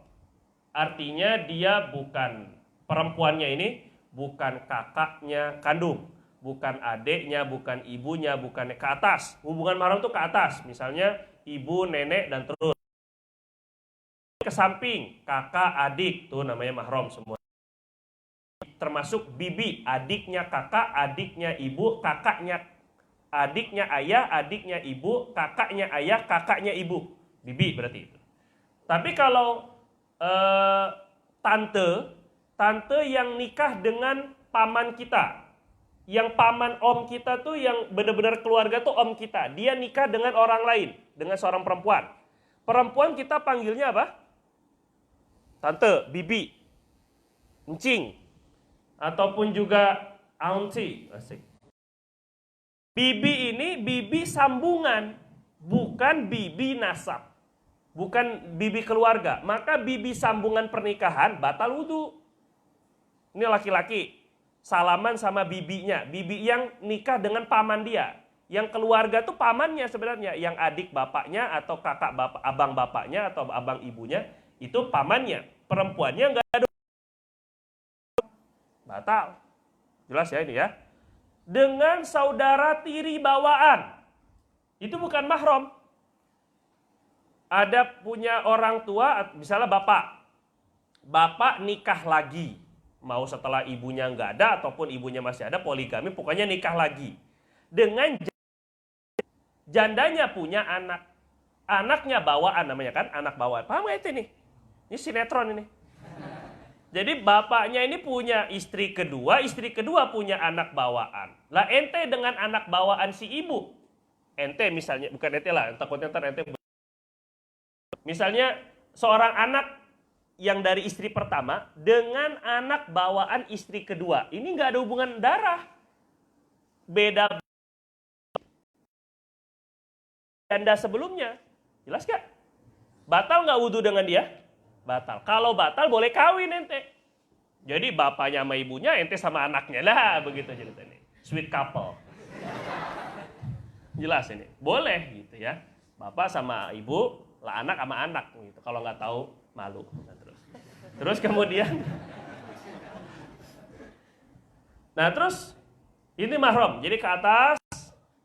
Artinya dia bukan, perempuannya ini bukan kakaknya kandung, bukan adiknya, bukan ibunya, bukan ke atas. Hubungan mahram itu ke atas, misalnya ibu, nenek, dan terus. Ke samping, kakak, adik, tuh namanya mahram semua. Termasuk bibi, adiknya kakak, adiknya ibu, kakaknya, adiknya ayah, adiknya ibu, kakaknya ayah, kakaknya ibu. Bibi berarti itu. Tapi kalau tante yang nikah dengan paman kita, yang paman om kita tuh yang benar-benar keluarga tuh om kita, dia nikah dengan orang lain, dengan seorang perempuan. Perempuan kita panggilnya apa? Tante, bibi, encing, ataupun juga auntie. Asik. Bibi ini bibi sambungan, bukan bibi nasab, bukan bibi keluarga. Maka bibi sambungan pernikahan batal wudhu. Ini laki-laki salaman sama bibinya, bibi yang nikah dengan paman dia. Yang keluarga tuh pamannya sebenarnya, yang adik bapaknya atau kakak bapak, abang bapaknya atau abang ibunya itu pamannya. Perempuannya nggak ada, batal. Jelas ya ini ya. Dengan saudara tiri bawaan, itu bukan mahram. Ada punya orang tua, misalnya bapak nikah lagi, mau setelah ibunya nggak ada ataupun ibunya masih ada, poligami, pokoknya nikah lagi. Dengan jandanya punya anak, anaknya bawaan namanya kan, anak bawaan. Paham nggak itu nih? Ini sinetron ini. Jadi bapaknya ini punya istri kedua punya anak bawaan. Lah ente dengan anak bawaan si ibu, ente misalnya, bukan ente lah, takutnya ntar ente. Misalnya seorang anak yang dari istri pertama dengan anak bawaan istri kedua, ini nggak ada hubungan darah, beda janda sebelumnya, jelas gak? Batal nggak wudhu dengan dia? Batal. Kalau batal boleh kawin ente. Jadi bapaknya sama ibunya, ente sama anaknya lah, begitu ceritanya. Sweet couple. Jelas ini. Boleh gitu ya. Bapak sama ibu, lah anak sama anak gitu. Kalau nggak tahu malu. Nah, terus kemudian, nah terus ini mahram. Jadi ke atas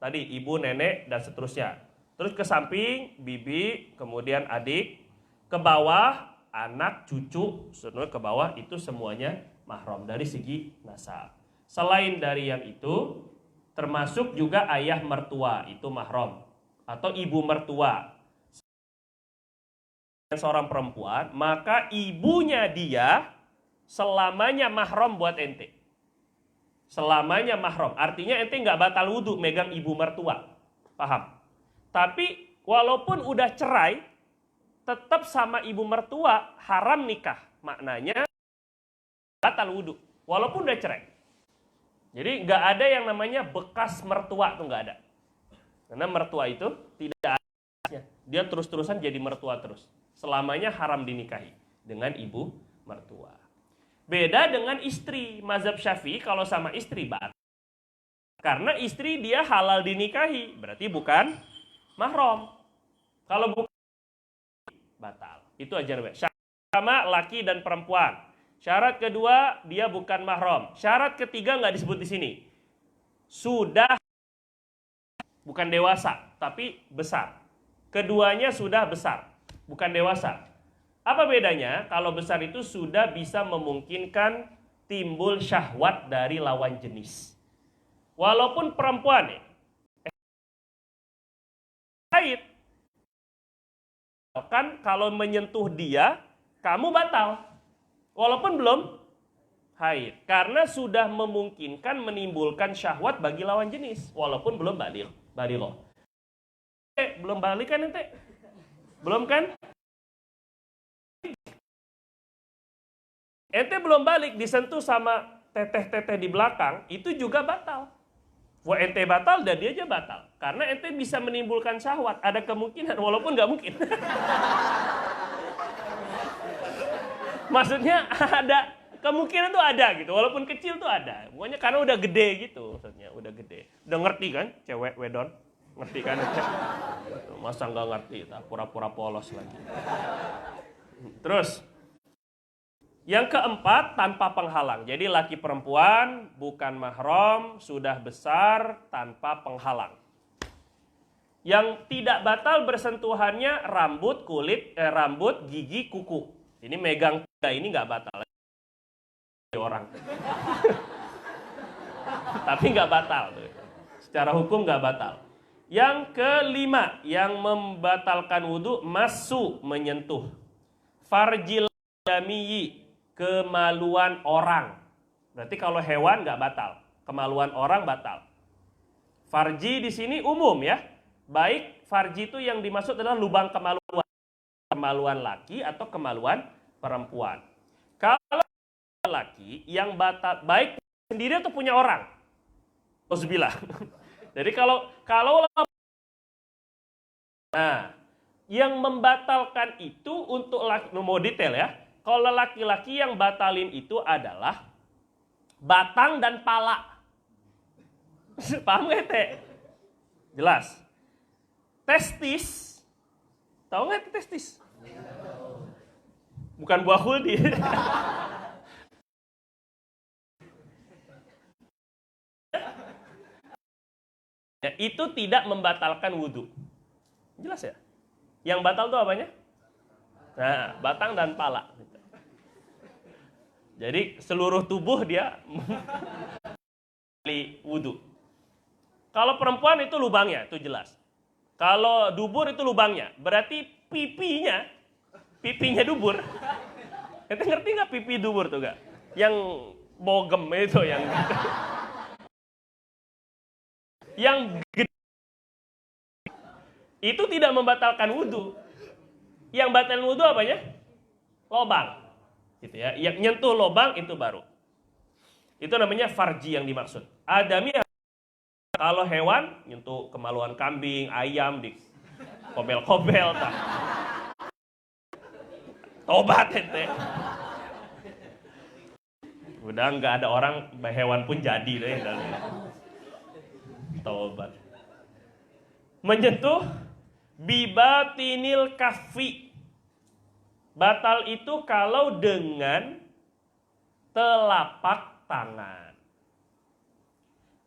tadi ibu, nenek dan seterusnya. Terus ke samping bibi, kemudian adik, Ke bawah, anak, cucu, sebenarnya ke bawah itu semuanya mahram dari segi nasab. Selain dari yang itu, termasuk juga ayah mertua, itu mahram. Atau ibu mertua. Seorang perempuan, maka ibunya dia selamanya mahram buat ente. Selamanya mahram. Artinya ente nggak batal wudhu megang ibu mertua. Paham? Tapi walaupun udah cerai, tetap sama ibu mertua haram nikah. Maknanya batal wudhu. Walaupun udah cerai. Jadi nggak ada yang namanya bekas mertua, tuh nggak ada. Karena mertua itu tidak ada. Dia terus-terusan jadi mertua terus. Selamanya haram dinikahi dengan ibu mertua. Beda dengan istri. Mazhab Syafi'i kalau sama istri batal. Karena istri dia halal dinikahi, berarti bukan mahram. Kalau bukan batal. Itu aja namanya. Syarat sama laki dan perempuan. Syarat kedua dia bukan mahram. Syarat ketiga nggak disebut di sini. Sudah bukan dewasa, tapi besar. Keduanya sudah besar. Bukan dewasa. Apa bedanya? Kalau besar itu sudah bisa memungkinkan timbul syahwat dari lawan jenis. Walaupun perempuan haid, kan kalau menyentuh dia, kamu batal. Walaupun belum haid. Karena sudah memungkinkan menimbulkan syahwat bagi lawan jenis. Walaupun belum balik. Belum balik kan ente? Belum kan? Ente belum balik disentuh sama teteh-teteh di belakang, itu juga batal. Wah ente batal dan dia aja batal. Karena ente bisa menimbulkan syahwat. Ada kemungkinan, walaupun nggak mungkin. Maksudnya ada kemungkinan tuh ada gitu, walaupun kecil tuh ada. Pokoknya karena udah gede gitu, maksudnya udah gede. Udah ngerti kan, cewek wedon? Ngerti kan? Masa nggak ngerti, pura-pura polos lagi. Terus, yang keempat tanpa penghalang. Jadi laki perempuan bukan mahram, sudah besar tanpa penghalang. Yang tidak batal bersentuhannya rambut, kulit, rambut, gigi, kuku. Ini megang tiga ini nggak batal. Orang. Tapi nggak batal. Secara hukum nggak batal. Yang kelima, yang membatalkan wudhu, masu, menyentuh. Farjil jamiyi, kemaluan orang. Berarti kalau hewan nggak batal. Kemaluan orang batal. Farji di sini umum ya. Baik farji itu yang dimaksud adalah lubang kemaluan. Kemaluan laki atau kemaluan perempuan. Kalau laki yang batal, baik sendiri atau punya orang. Auzubillah. Jadi kalau nah, yang membatalkan itu untuk laki, mau detail ya. Kalau laki-laki yang batalin itu adalah batang dan pala. Paham gak teh? Jelas. Testis. Tahu nggak testis? Bukan buah huldi. Ya, itu tidak membatalkan wudhu. Jelas ya? Yang batal itu apanya? Nah, batang dan pala. Jadi seluruh tubuh dia wudhu. Kalau perempuan itu lubangnya, itu jelas. Kalau dubur itu lubangnya, berarti pipinya dubur. Kita ngerti nggak pipi dubur tuh gak? Yang bogem itu yang gitu. Yang gede. Itu tidak membatalkan wudhu. Yang batal wudhu apanya? Lobang. Gitu ya. Yang nyentuh lobang itu baru. Itu namanya farji yang dimaksud. Adami kalau hewan nyentuh kemaluan kambing, ayam di kobel-kobel tak. Tobat ente. Udah nggak ada orang hewan pun jadi deh. Tobat. Menyentuh bibatinil kafi. Batal itu kalau dengan telapak tangan.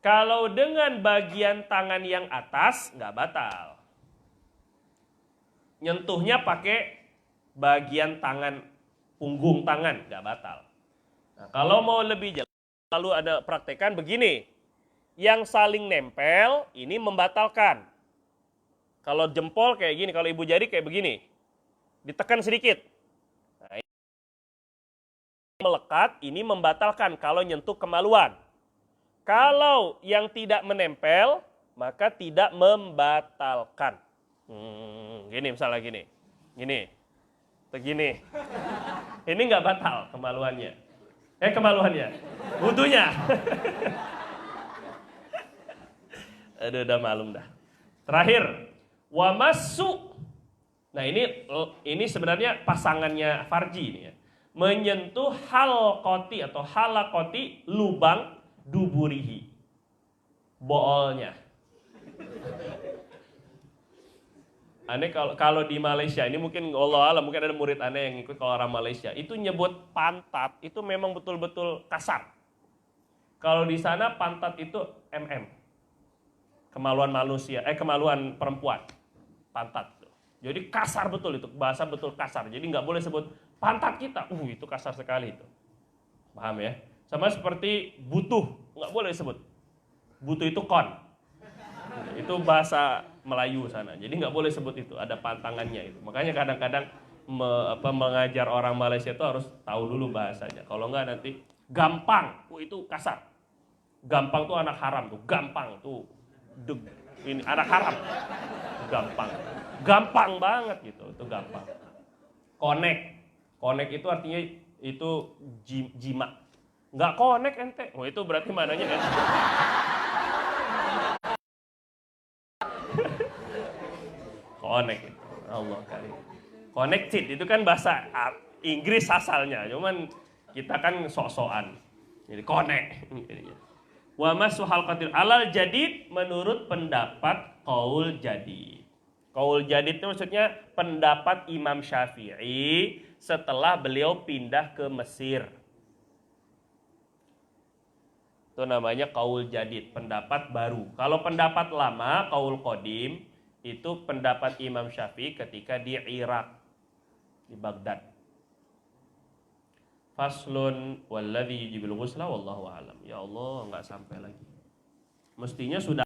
Kalau dengan bagian tangan yang atas nggak batal. Nyentuhnya pakai bagian tangan, punggung tangan, nggak batal. Nah, kalau mau lebih jelas, lalu ada praktekan begini, yang saling nempel ini membatalkan. Kalau jempol kayak gini, kalau ibu jari kayak begini, ditekan sedikit. Nah, ini melekat, ini membatalkan kalau nyentuh kemaluan. Kalau yang tidak menempel, maka tidak membatalkan. Gini misalnya gini, begini. Ini nggak batal kemaluannya. Wudunya. Aduh, udah malum dah. Terakhir, wamasu. Nah ini sebenarnya pasangannya farji ini ya. Menyentuh halqoti atau halakoti, lubang duburihi, boolnya. Aneh kalau di Malaysia ini mungkin Allah alam, mungkin ada murid aneh yang ikut kalau orang Malaysia itu nyebut pantat itu memang betul-betul kasar. Kalau di sana pantat itu kemaluan manusia, kemaluan perempuan, pantat. Jadi kasar betul itu, bahasa betul kasar. Jadi nggak boleh sebut pantat kita, itu kasar sekali itu. Paham ya? Sama seperti butuh, nggak boleh sebut. Butuh itu kon. Itu bahasa Melayu sana, jadi nggak boleh sebut itu, ada pantangannya itu. Makanya kadang-kadang mengajar orang Malaysia itu harus tahu dulu bahasanya. Kalau nggak nanti gampang, itu kasar. Gampang tuh anak haram tuh, gampang tuh, ini anak haram, gampang banget gitu, itu gampang. Konek itu artinya itu jima, nggak konek ente, itu berarti mananya ente. Connect, Allah kali. Connected itu kan bahasa Inggris asalnya, cuman kita kan sok-sokan. Jadi connect. Wa masuhal qatil alal jadid menurut pendapat qaul jadid. Qaul jadid itu maksudnya pendapat Imam Syafi'i setelah beliau pindah ke Mesir. Itu namanya qaul jadid, pendapat baru. Kalau pendapat lama, qaul qadim, itu pendapat Imam Syafi'i ketika di Irak, di Baghdad. Faslun walladzi yujibil ghusla wallahu alam. Ya Allah, nggak sampai lagi. Mestinya sudah